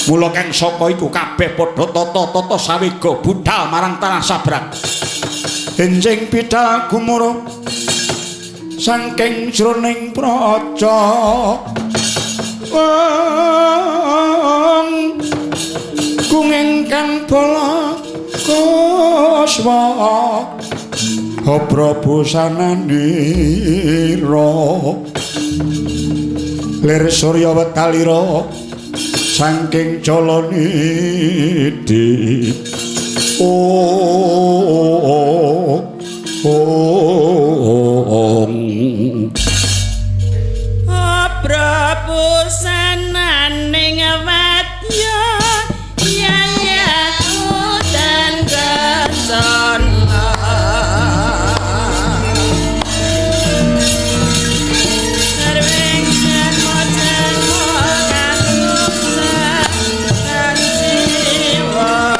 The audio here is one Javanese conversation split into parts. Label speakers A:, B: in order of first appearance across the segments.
A: Mula kang saka iku kabeh padha tata-tata sawega budhal marang tanah Sabrak. Enjing bidhal gumuruh saking jroning praja. Wong kunging kang bola kuswa Prabu sananira lir surya wetalira saking Jalanidi
B: Prabu sananing wadya yayaku dan kasana sarweng janmo kasuksan dan jiwa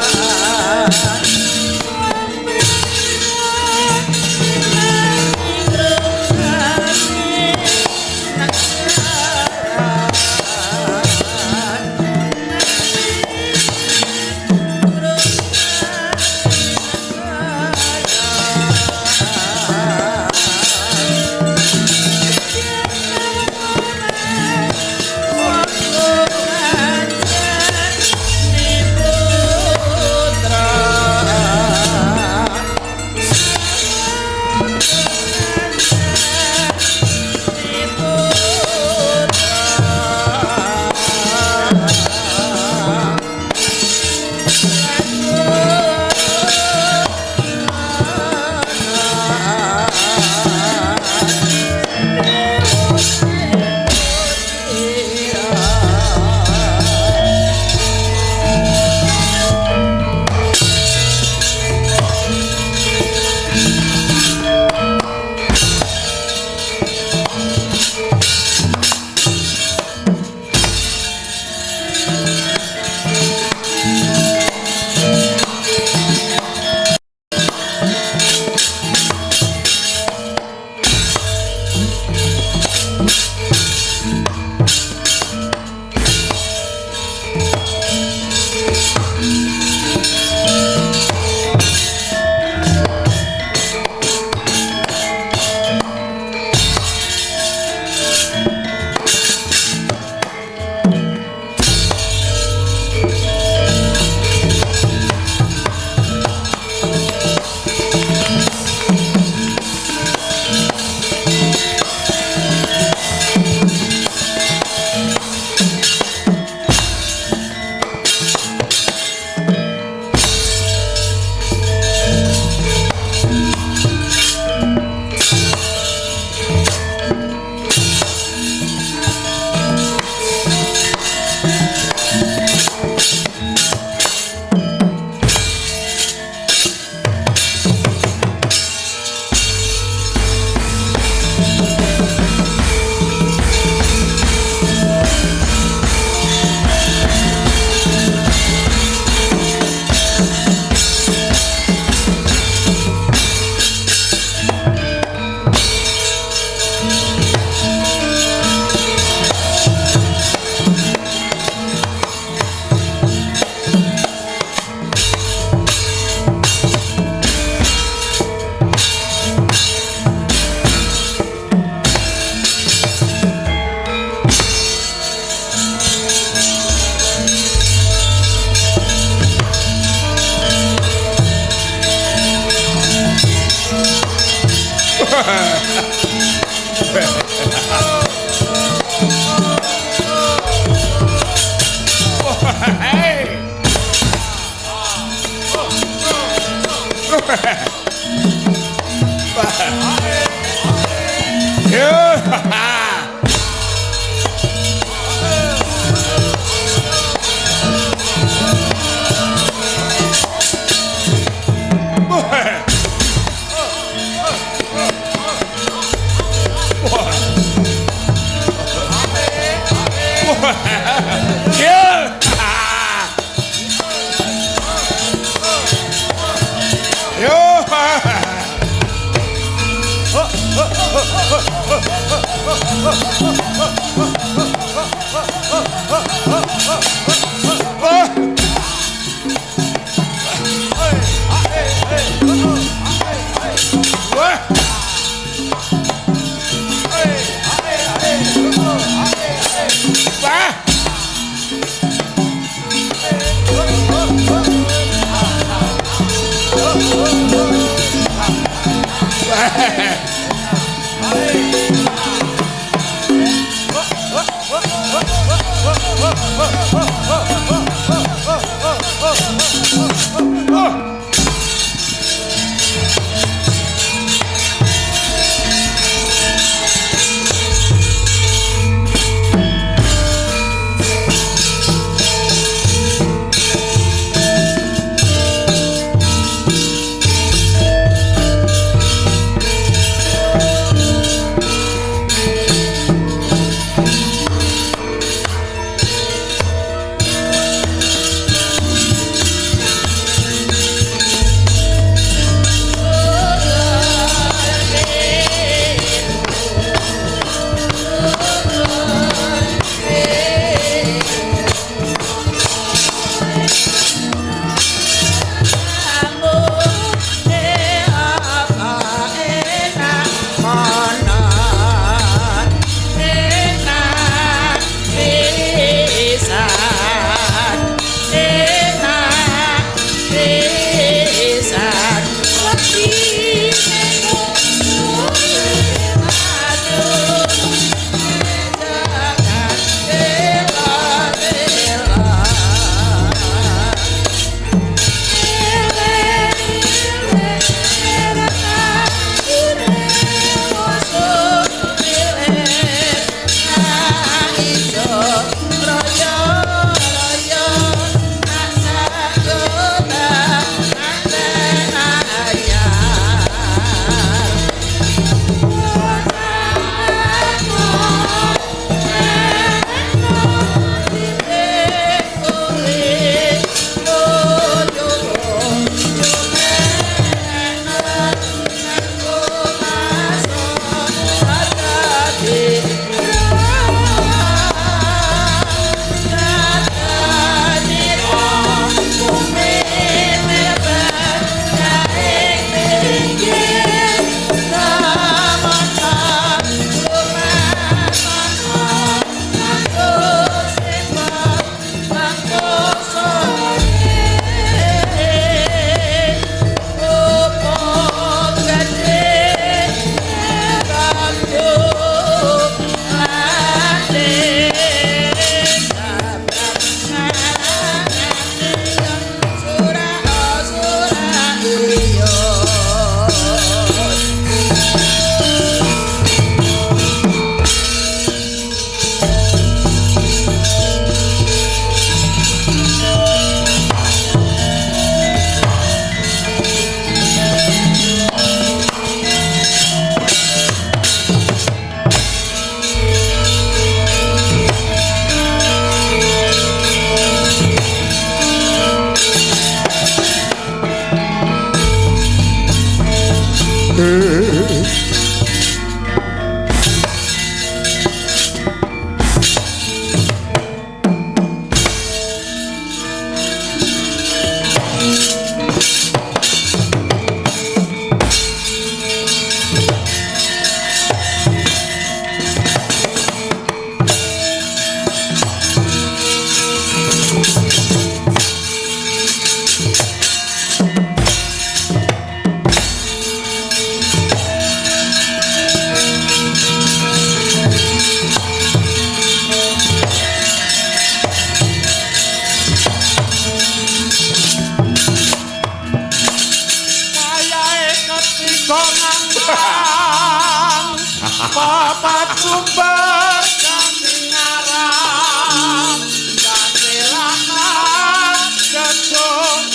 C: Papat sumber kami ngarang dan silakan gedung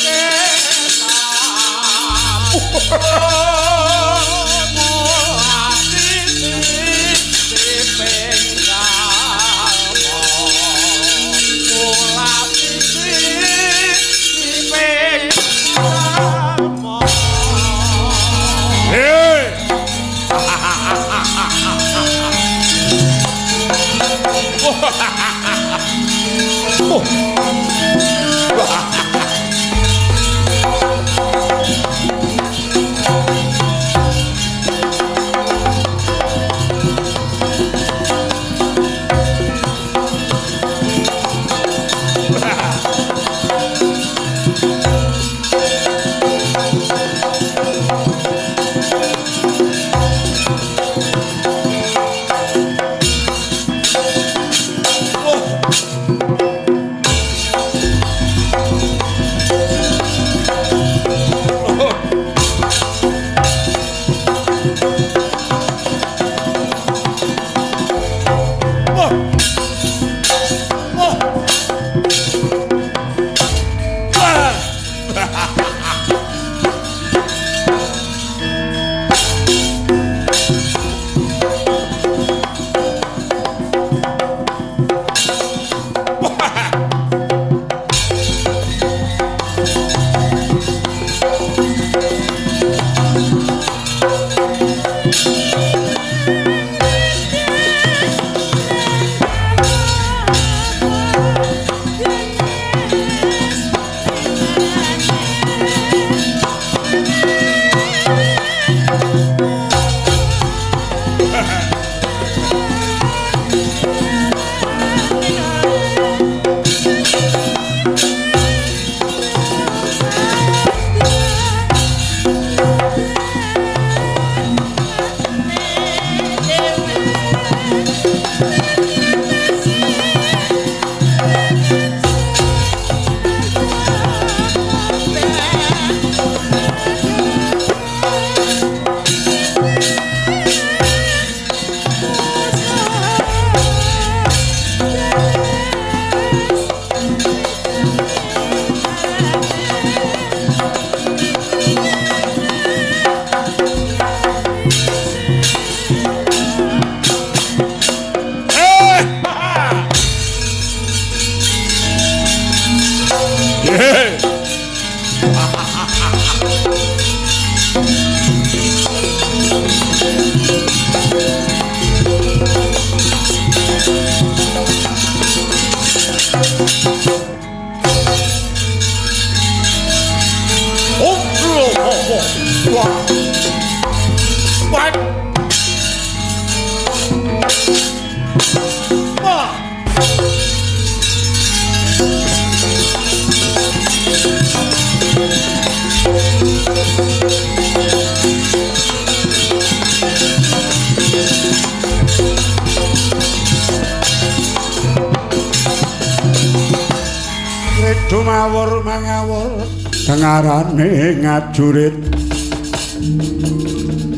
A: Dumawur mangawur dengarane ngajurit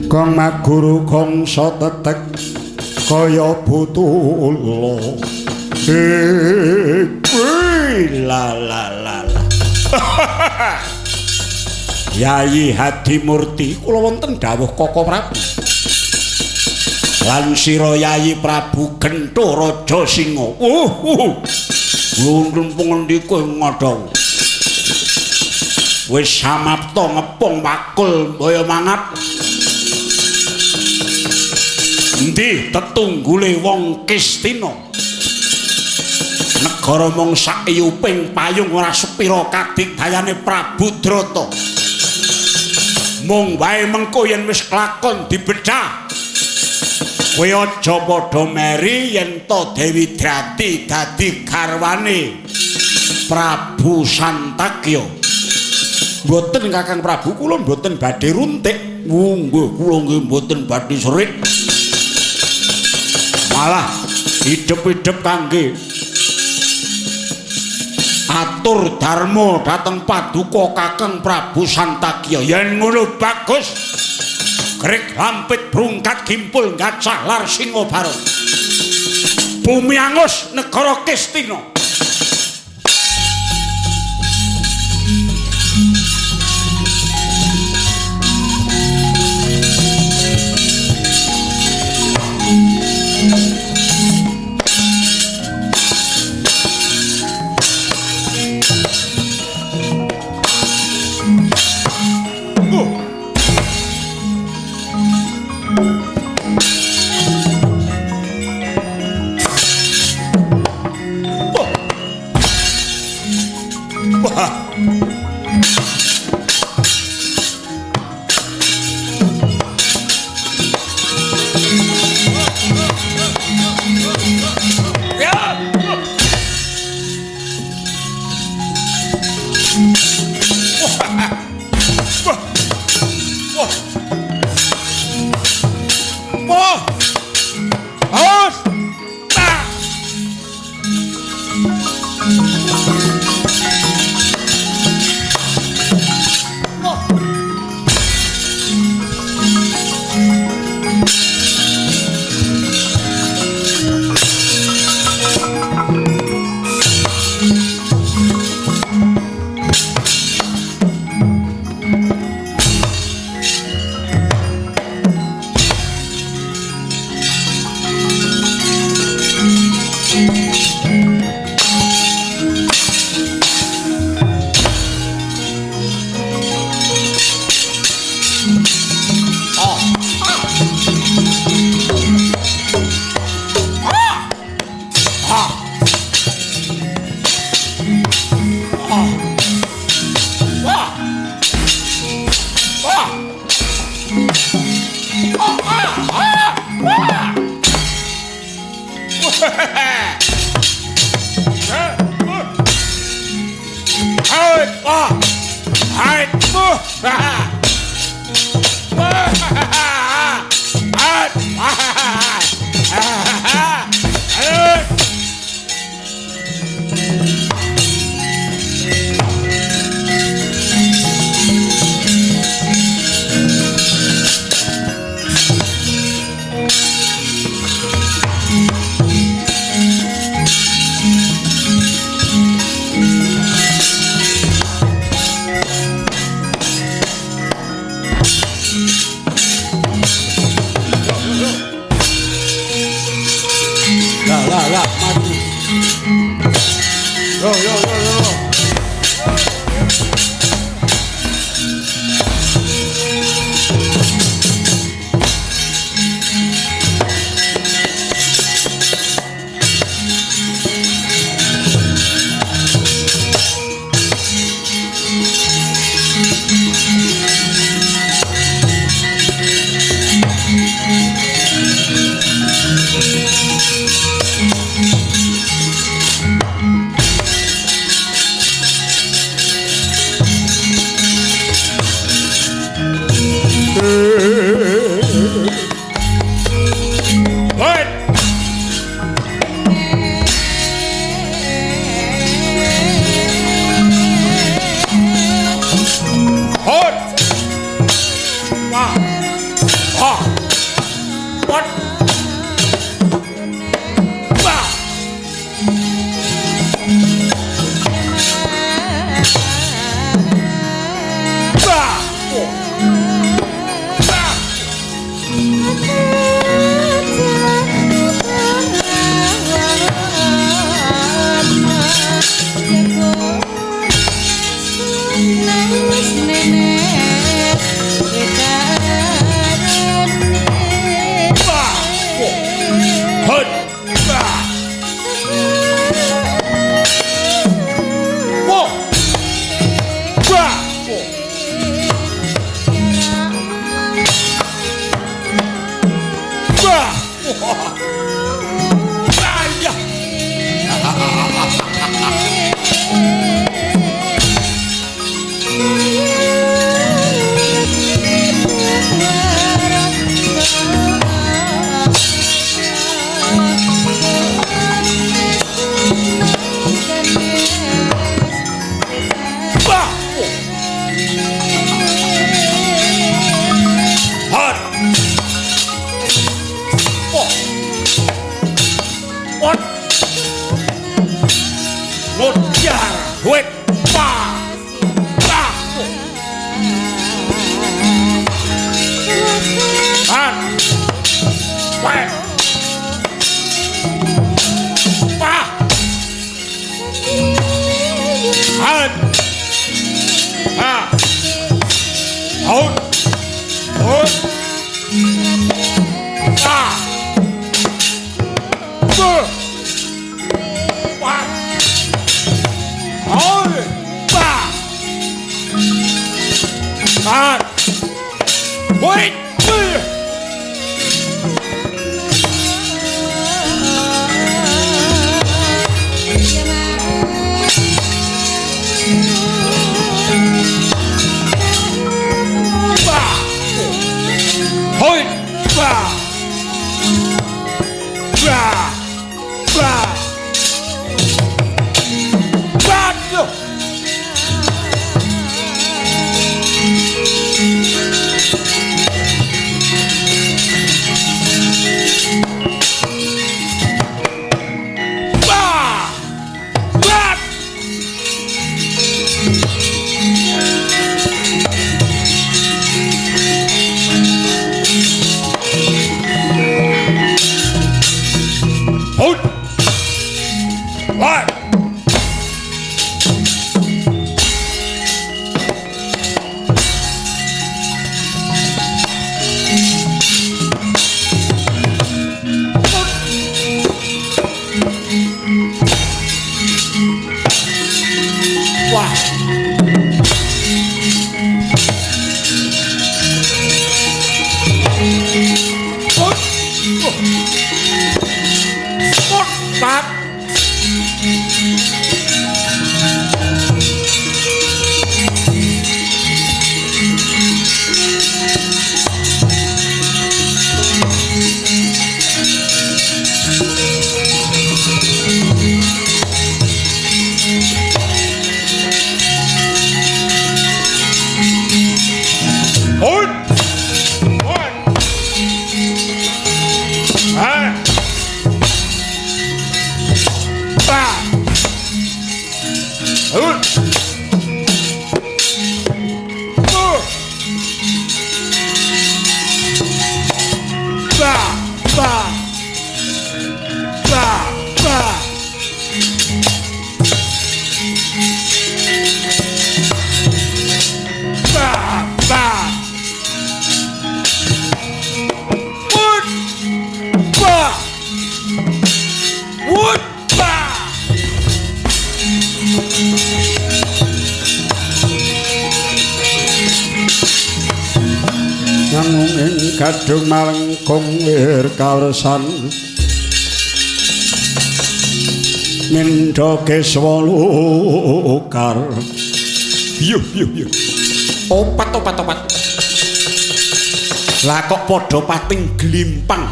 A: kong maguru kong sotetek kaya butulo la la la la Yayi Hadimurti kula wonten dawuh Koko Prabu lan sira Yayi Prabu Gentha Raja Singa Wong pengendika ngadhawu. Wis samapta ngepung wakul mbaya mangap. Endi tetunggule wong Kistina? Negara mung sak iyuping payung ora sepira kadigdayane Prabu Drata. Mung wae mengko yen wis kelakon dibedhah. Kowe aja padha meri yen to Dewi Drati dadi garwane Prabu Santakya. Mboten Kakang Prabu, kula mboten badhe runtik. Nggih, kula nggih mboten badhe serik. Malah idep-idep kangge atur dharma dhateng paduka Kakang Prabu Santakya. Yen ngono bagus. Grek lampit brungkat gimpul gacah lar singa bareng. Bumi angus negara Kistina. ngujar wit pa an wet pa an out out wait, kadung malengkung wir kawresan mindha keswalukar yuh opat lah kok padha pating glimpang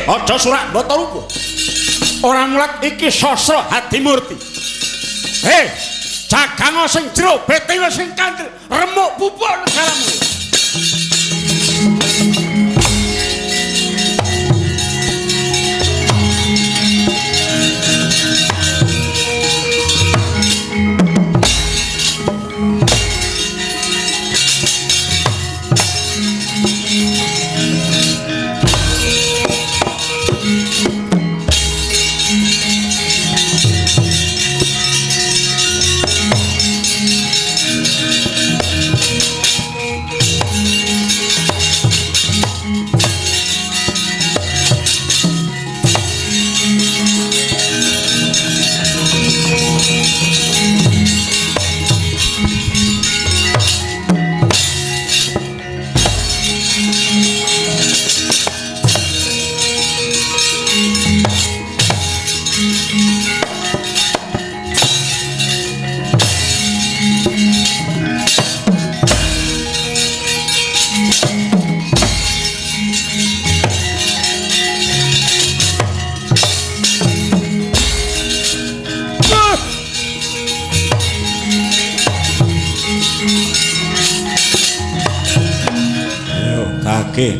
A: aja surak mbata rupa ora mulat iki sastra Hadimurti jagang sing jero BTW sing kandel remuk pupuk negaramu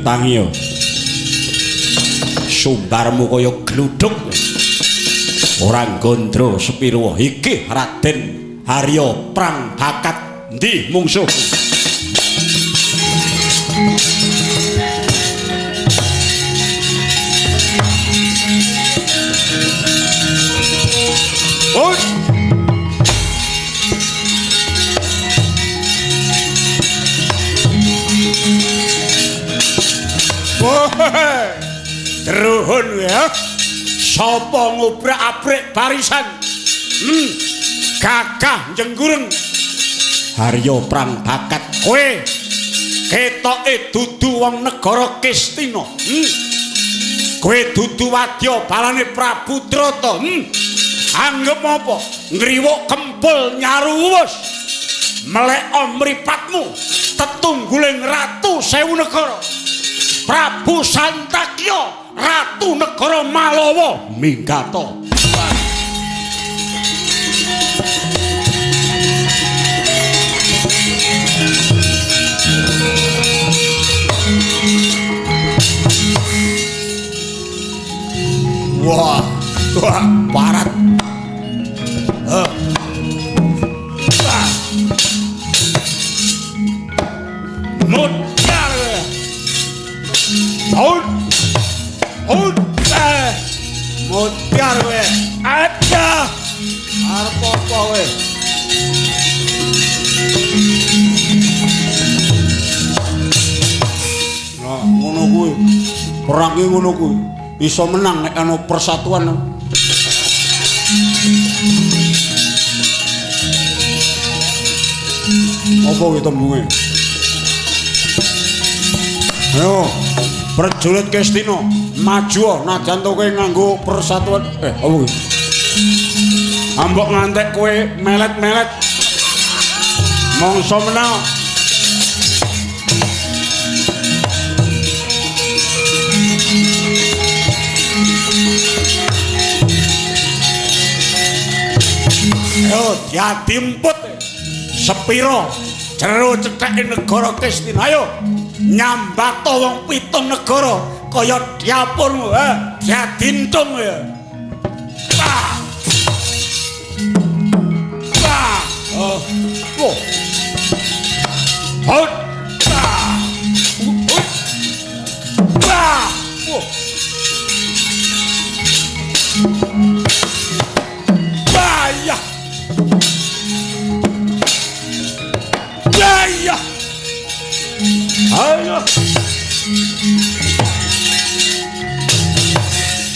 A: tangi yo sumbarmu kaya gluduk Orang gondro sepiro iki Raden Harya Prang bakat ndi mungsuh. Ruhun ya. Sapa ngobrak-abrik barisan? Gagah jenggureng. Harya Prang bakat kowe ketoke dudu wong negara Kistina. Kowe dudu wadya balane Prabu Drata. Anggep apa? Ngriwuk kempul nyaruwus. Meleka mripatmu tetungguling ratu sewu negara. Prabu Santakya ratu negara Malawa minggata. Wah, parat. Mutiar. Mutiar we. Ada. Arep apa we? Nah, ngono kuwi. Perang iki ngono kuwi. Iso menang nek ana persatuan. Apa kuwi tembunge? Ayo, prajurit Kistina, maju najan to kowe nganggo persatuan. Apa kuwi? Ambok ngantek kowe melet-melet. Mongso menang. Ayo, diadimput sepiro jero cetheke negara Kistina. Ayo nyambato wong 7 negara kaya diapurmu, diadintung ya. Wah.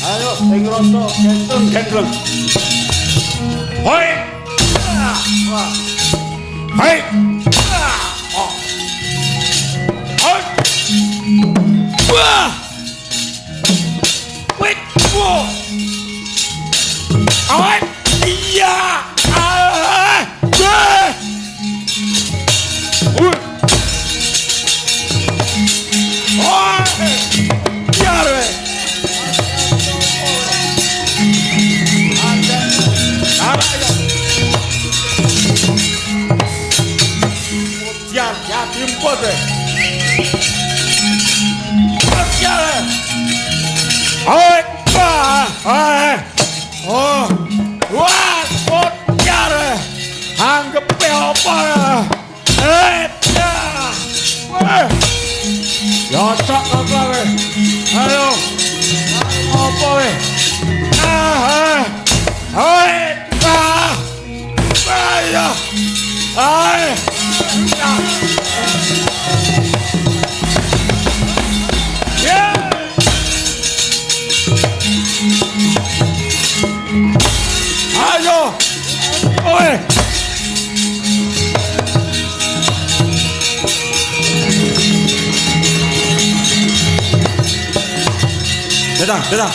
A: Ayo, sing roto, gendeng. Hoi. Hoi. Wah. Wait. Whoa. Awet. Iya. Anggap apa ya cok apa we? Ayo apa we? Ayo, oi. Dadah.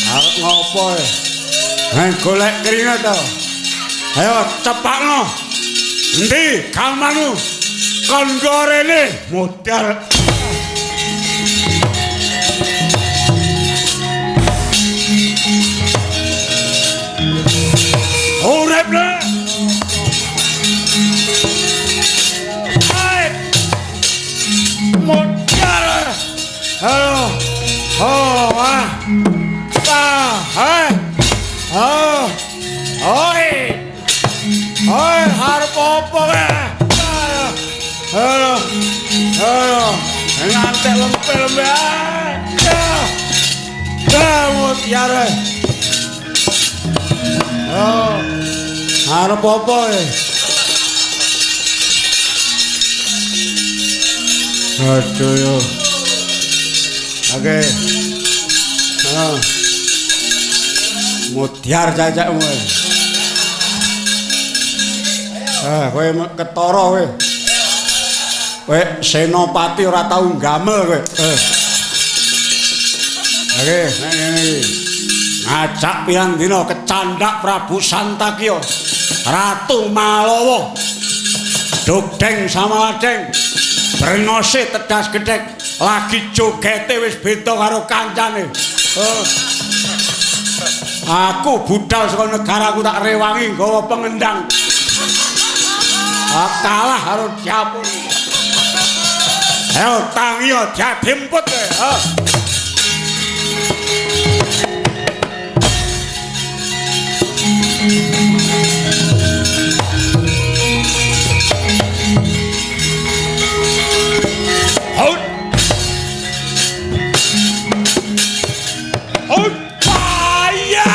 A: Arep ngopo e? Golek keringat to. Ayo cepakno. Endi kalmanu? Kon gorene modal. Urip le. Harap apa ngantek lempe-lempe mutiara harap apa aduh yo oke mutiar cacakmu kowe ketara kowe. Kowe senopati ora tau gamel kowe. Oke, ngene iki. Ngajak pirang dina kecandak Prabu Santakya, Ratu Malawa. Dogdeng sama ladeng. Brengose tedas gedhek, lagi jogete wis beda karo kancane. Aku budal saka negaraku tak rewangi nggawa pengendang. Kalah karo Japur. Ayo tangi yo jadimput kowe. Out. Out. Fire.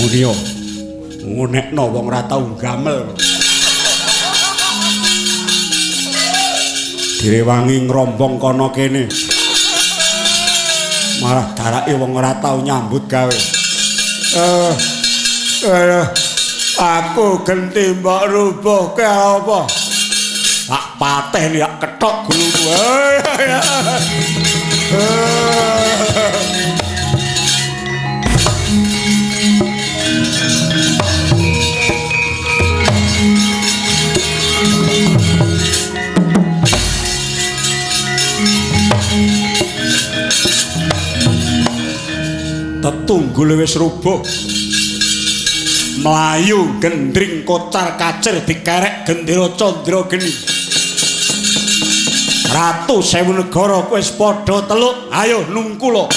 A: Munio ngunekno wong ora tau gamel direwangi ngrombong kono kene malah darake wong ora tau nyambut gawe aku genti mbok rubuhke apa tak pateni yak ketok guluku tetunggul wis rubuh mlayu gendring kocar kacir dikerek gendera candra geni Ratu Sewu Negara wis padha teluk ayo nungkula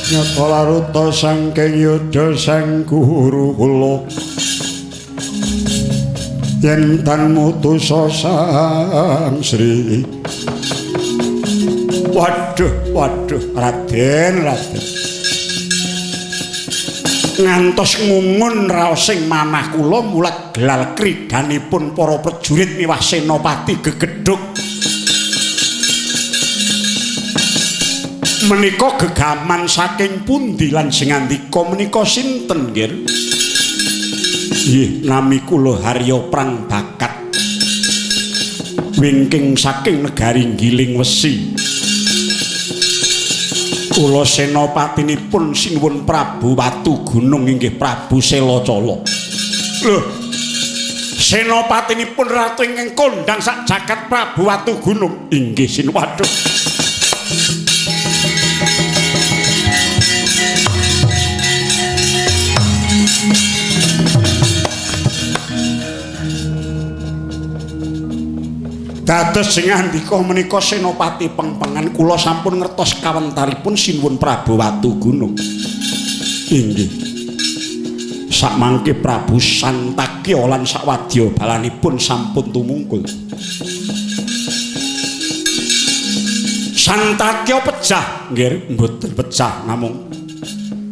A: Nyata sangking yudha sang guru kula yen tan mutusa sang Sri waduh Raden ngantos ngumun raosing manah kula mulat gelal kridanipun para prajurit miwah senopati gegedhuk menika gegaman saking pundi lan sing ngandika menika sinten nggih? Nggih, nami kula Harya Prang Bakat. Wingking saking negari Giling Wesi. Kula senopatinipun sinuwun Prabu Watu Gunung inggih Prabu Selacala. Lho, senopatinipun ratu ingkang kondhang sak jagat Prabu Watu Gunung inggih sinuwun. Waduh. Dados sing ngandika menika senopati pengpengan kula sampun ngertos kawentaripun sinuwun Prabu Watu Gunung. Inggih. Sakmangke Prabu Santakya lan sakwadya balanipun sampun tumungkul. Santakya pejah, nggih mboten pejah namung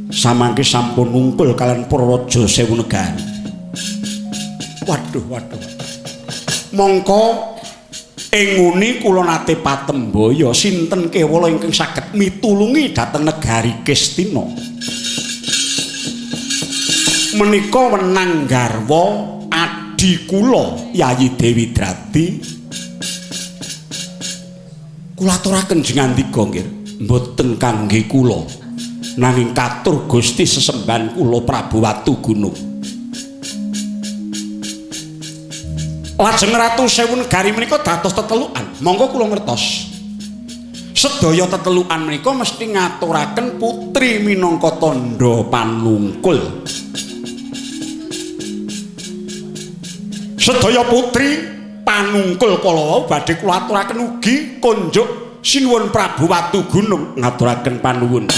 A: samangke sampun nungkul kalian Purwaja Sewu Negari. Waduh. Mongko ing nguni kula nate patembaya sinten kewala ingkang saged mitulungi dhateng negari Kestina. Menika wenang garwa adi kula Yayi Dewi Drati. Kula aturaken jengandika nggih, mboten kangge kula nanging katur Gusti sesembahan kula Prabu Watugunung. Lajeng Ratu Sewu Negari menika dados tetelukan. Monggo kula ngertos. Sedaya tetelukan menika mesti ngaturaken putri minangka tandha panungkul. Sedaya putri panungkul kala wau badhe kula aturaken ugi konjuk sinuwun Prabu Watugunung ngaturaken panuwun.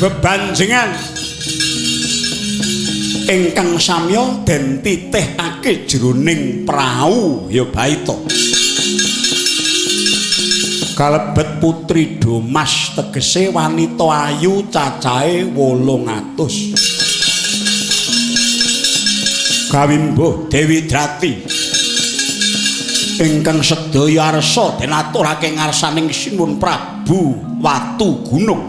A: Bebanjengan ingkang samya den titihake jroning prau ya baita. Kalebet putri Domas tegese wanita ayu cacahe 800. Kawimbuh Dewi Drati ingkang sedaya arsa den aturake ngarsaning Sinuwun Prabu Watugunung.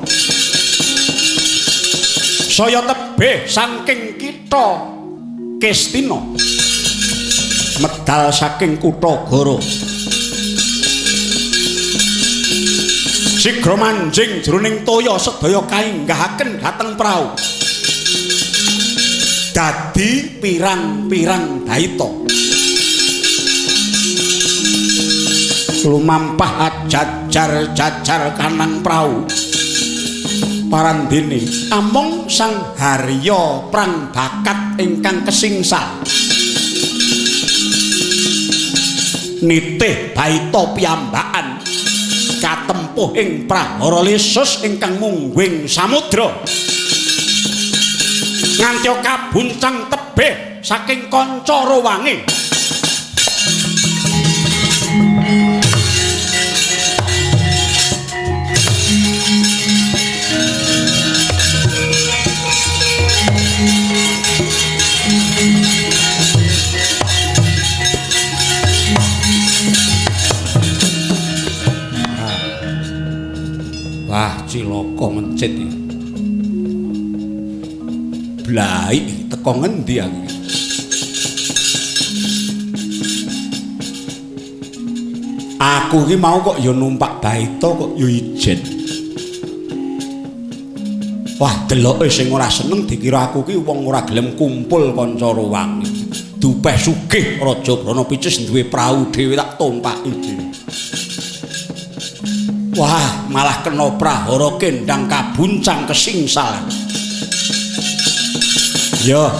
A: Saya tebih saking kitha Kestina medal saking kutha Goro sigra manjing jroning toya sedaya kainggahaken dhateng prau dadi pirang-pirang daita lumampah jajar-jajar kanang prau parandene among Sang Harya prang bakat ingkang kesingsal nitih baita piyambakan katempuh ing prahara lesus ingkang mungguing samudra nganti kabuncang tebih saking kanca rowange. Wah, cilaka mencit iki. Blai teko ngendi aku? Aku iki mau kok ya numpak baita kok ya ijen. Wah, deloke sing ora seneng dikira aku ki wong ora gelem kumpul kanca rowange. Dupeh sugih Raja Branapicis duwe prau dhewe tak tompaki dhewe. Wah, malah kena prahara kendang kabuncang kesingsalan. Ya,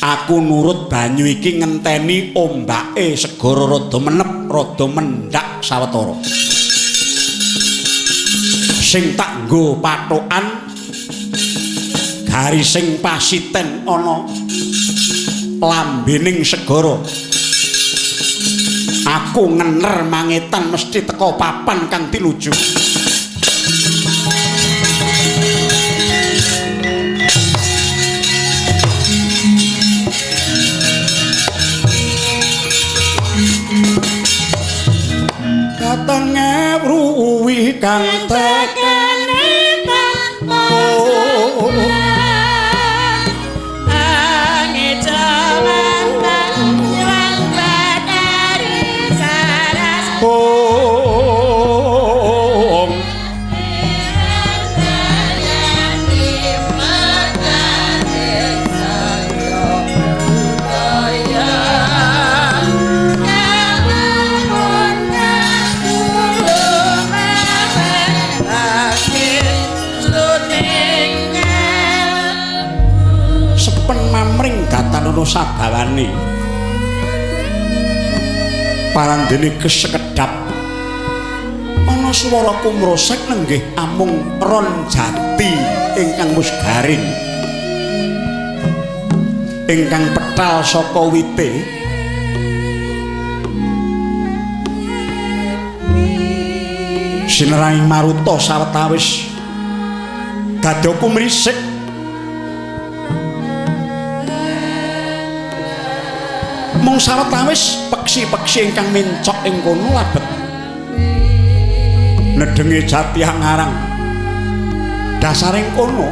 A: aku nurut banyu iki ngenteni ombake segara rada menep, rada mendhak sawetara. Sing tak nggo pathokan garising pasiten ana lambening segara. Aku ngener mangetan mesti teko papan kang tinuju. Katenge ruwi kang tekene sabawane parandene kesekedap ana ana swara kumrosek nenggih amung ron jati ingkang wis garing ingkang petal saka wite sineraing maruta sawetawis gadya kumrisik mung sawetawis peksi-peksi ingkang mencok ing kono labet nedenge jati angarang dasaring kono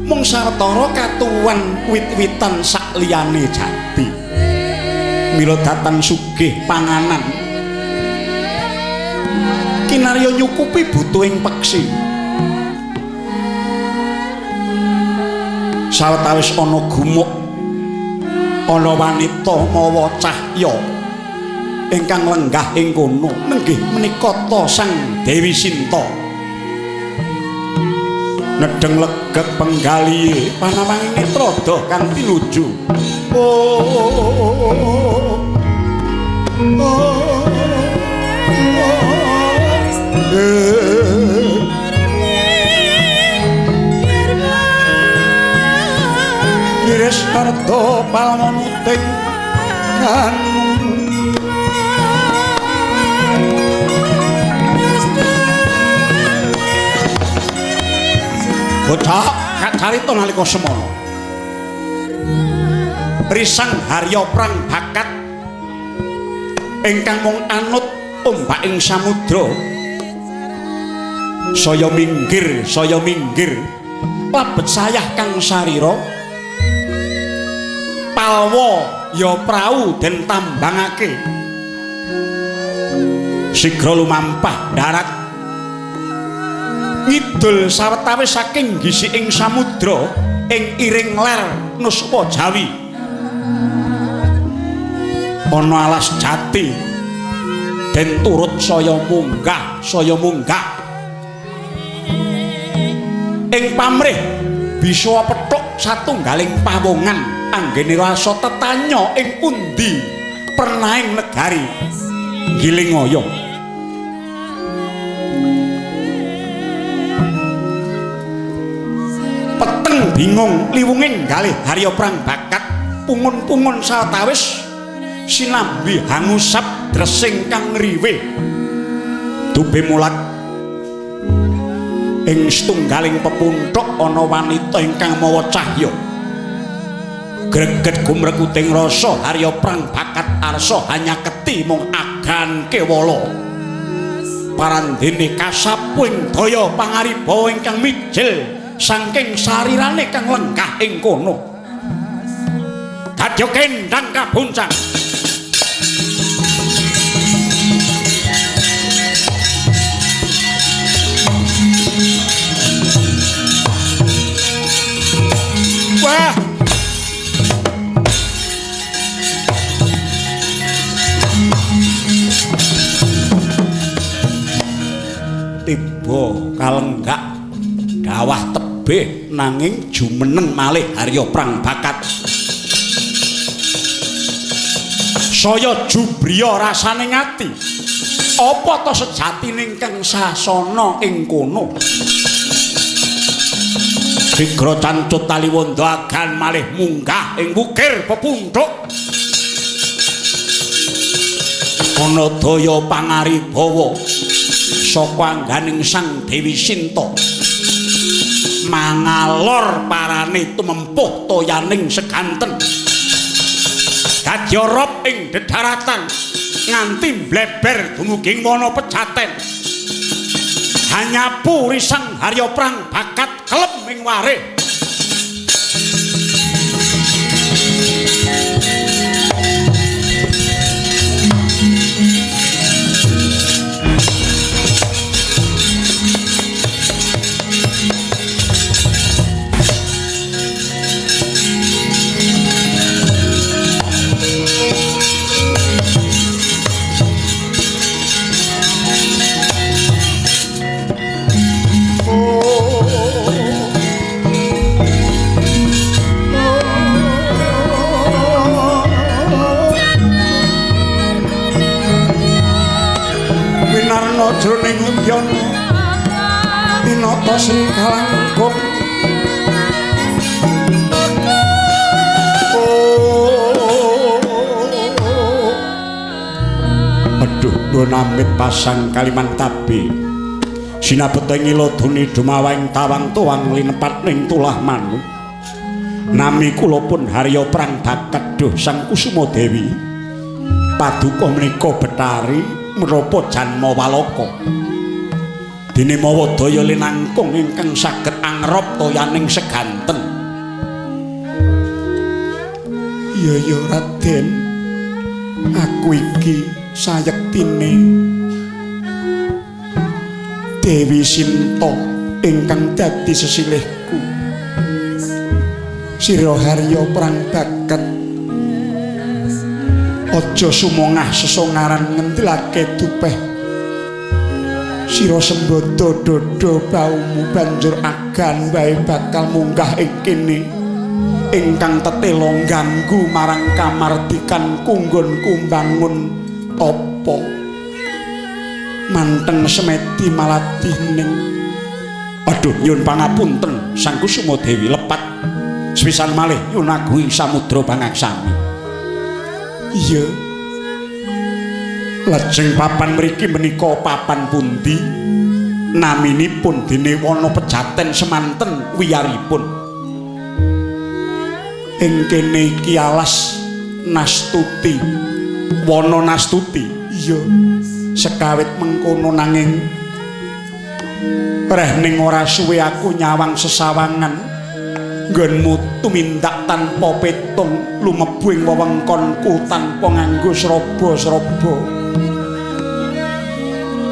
A: mung sawetara katuwan wit-witan sak liyane jati mila datan sugih panganan kinarya nyukupi butuhing peksi sawetawis ana gumuk ana wanita mawa cahya ingkang lenggah ing kono nenggih menika ta Sang Dewi Sinta nedeng legek penggalihe panamanging netrada kang pinuju Iris harta palmanuting kanu bocah kacarita nalika semana risang harya prang bakat ingkang mung anut ombaking samudra saya minggir labet sayah kang sarira palwa ya prau den tambangake sigra lumampah darat ngidul sawetawis saking gisiking samudra ing iring ler Nuswa Jawi ana alas jati den turut saya munggah ing pamrih bisa petuk satunggaling pawongan anggene rasa tetanya ing pundi pernahing negari Gilingaya peteng bingung liwunging galih harya prang bakat pungun-pungun sawetawis sinambi hangusap dresing kang riwe dube mulat ing setunggaling pepunthuk ana wanita ingkang mawa cahya greget gumrekuting rasa harya prang bakat arsa hanya keti mung agan kewala parandene kasapuing daya pangaribawa ingkang mijil saking sarirane kang lenggah ing kono kadya kendang kabuncang wah tiba kalenggak dawah tebih nanging jumeneng malih harya prang bakat saya jubriya rasane ngati apa ta sejatine ingkang sasana ing kono sigra cancut taliwonda agan malih munggah ing wukir pepunthuk ana daya pangaribawa saka angganing Sang Dewi Sinta mangalor parane tumempuh toyaning seganten kadya rop ing dedharatan nganti bleber dumuging wana pejaten hanyapu risang harya prang bakat kelem ing warih jroning lembyono Pinata Sri Kalangkung Aduh bonamit pasang Kalimantabe sinabet ing iloduni dumawing tawang tuwang linepat ning tulah manuk nami kula pun harya prang bakat duh Sang Kusuma Dewi paduka menika Betari menapa janma walaka dene mawa daya linangkung ingkang saged angrop toyaning seganten iya Raden aku iki sayektine Dewi Sinta ingkang dadi sesilihku sira harya prang bakat aja sumongah sesongaran ngentilake dupeh sira sembodo dodo baumu banjur agan wae bakal munggah ing kene ingkang tetela ganggu marang kamardikan kunggonku mbangun apa manteng semeti maladining aduh nyun pangapunten Sang Kusuma Dewi lepat sepisan malih nyun agungi samudra pangaksami iya lajeng papan mriki menika papan pundi naminipun dene wana pejaten semanten wiyaripun ing kene iki alas Nastuti wana Nastuti iya sekawit mengkono nanging reh ning ora suwe aku nyawang sesawangan nggonmu tumindak tanpa petung lumebu ing wewengkonku tanpa nganggo sraba-sraba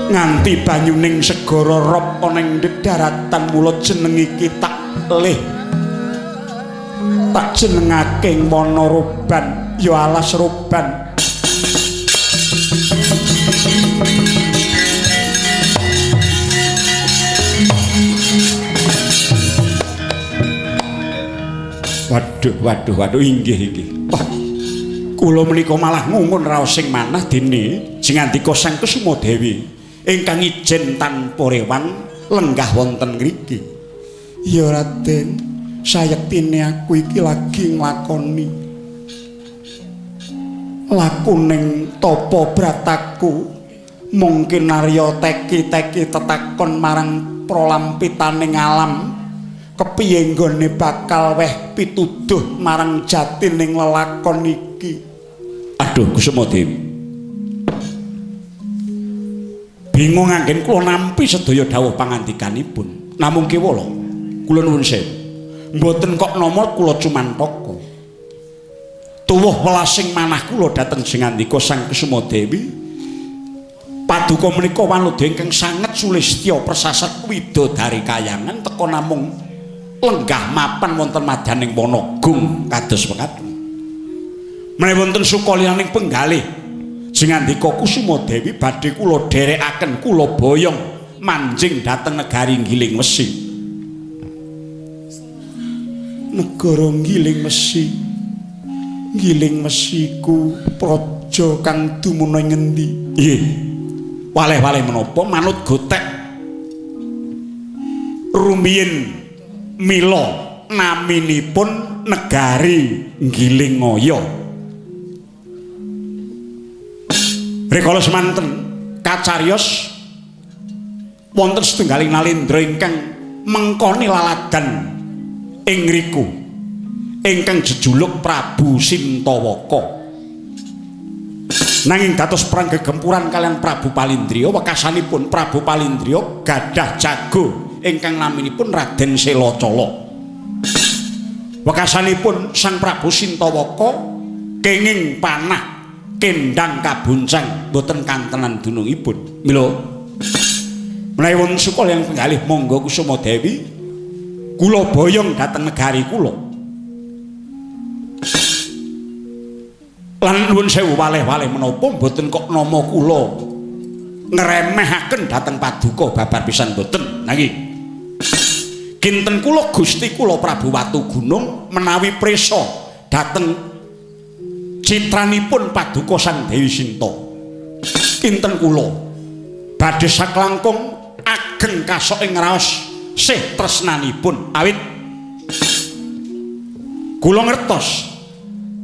A: nganti banyuning segara rop ana ing daratan mula jeneng iki tak jenengake ing wana Roban ya alas Roban Waduh inggih. Kula menika malah ngumun raos sing manah dene jengandika Sang Kusuma Dewi ingkang ijen tanpa rewang lenggah wonten ngriki. Ya Raden, sayektine aku iki lagi nglakoni lakuning tapa brataku mungkin narya teki-teki tetakon marang pralampitaning alam kepiye nggone bakal weh pituduh marang jatining lelakon iki. Aduh Kusuma Dewi, bingung anggen kula nampi sedaya dawuh pangandikanipun. Namung kewala kula nuwun sewu mboten kok nama kula cumantaka tuwuh welasing manah kula dhateng jengandika Sang Kusuma Dewi paduka menika wanudha ingkang sanget sulistya persasat widodari kayangan teka namung lenggah mapan wonten madyaning Wanagung kados mekaten. Menawi wonten sukaliyaning penggalih jengandika Kusuma Dewi badhe kula dherekaken kula boyong manjing dhateng negari Giling Wesi. Negara Giling Wesi. Giling Wesiku praja kang dumuna ngendi? Nggih. Waleh-waleh menapa manut gotek rumiyin mila naminipun negari Gilingaya. Rikala semanten kacariyos wonten setunggaling nalendra ingkang mengkoni laladan ing ngriku ingkang jejuluk Prabu Sintawaka. Nanging dados perang gegempuran kalian Prabu Palindriya wekasanipun Prabu Palindriya gadah jago ingkang naminipun Raden Selacala. Wekasanipun Sang Prabu Sintawaka kenging panah kendang kabuncang boten kantenan dunungipun. Mila menawi wonten sukala yang penggalih monggo Kusuma Dewi kula boyong dhateng negari kula. Lan nuwun sewu waleh-waleh menapa mboten kok nama kula ngremehaken dhateng paduka babar pisan mboten. Nanging kinten kula Gusti kula Prabu Watugunung menawi prisa dhateng citranipun paduka Sang Dewi Sinta. Kinten kula badhe saklangkung ageng kasok ing raos sih tresnanipun awit kula ngertos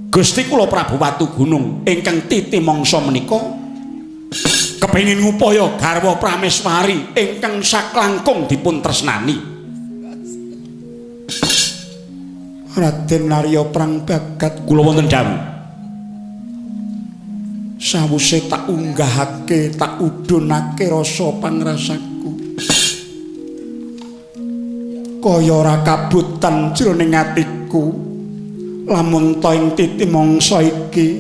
A: Gusti kula Prabu Watugunung ingkang titi mangsa menika kepengin ngupaya garwa Prameswari ingkang saklangkung dipun tresnani. Raden Narya Prangbagat kula wonten dawuh. Sawise tak unggahake, tak udhunake rasa pangrasaku. Kaya ora kabutan jroning atiku. Lamun ta ing titi mangsa iki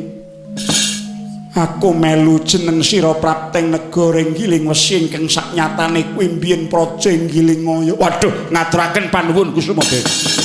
A: aku melu jeneng sira prapteng negara Giling Wesi ingkang saknyatane kuwi mbiyen praja Giling Ngaya. Waduh, ngaturaken panuwun Kusuma Dewi.